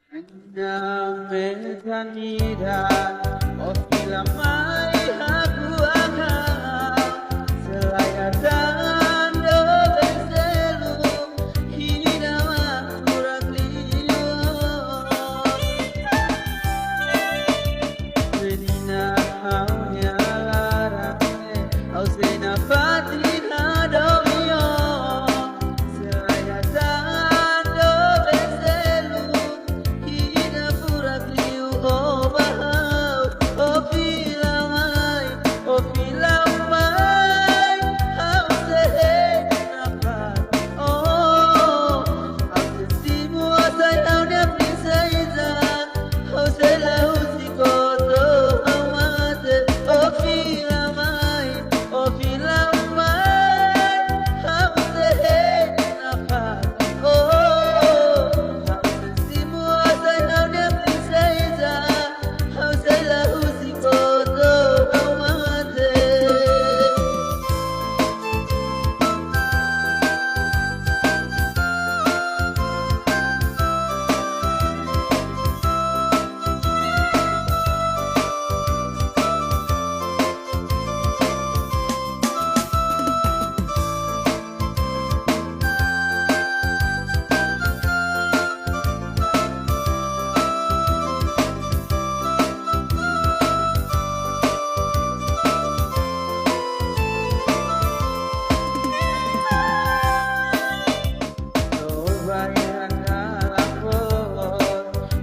Anda metanida ofilamai aku akan selayatan dobe selu hidama kurakliyo menina haunya larane au sena patrina domio selayatan dobe selu hina kurakliyo oh bahau oh filamai hau sehenapa oh au sesimu asai hau nepri saizan hau selahu sikoto hau mate oh filamai hau sehenapa oh au sesimu asai hau nepri saizan hau selahu sikoto hau mate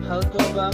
Hau toba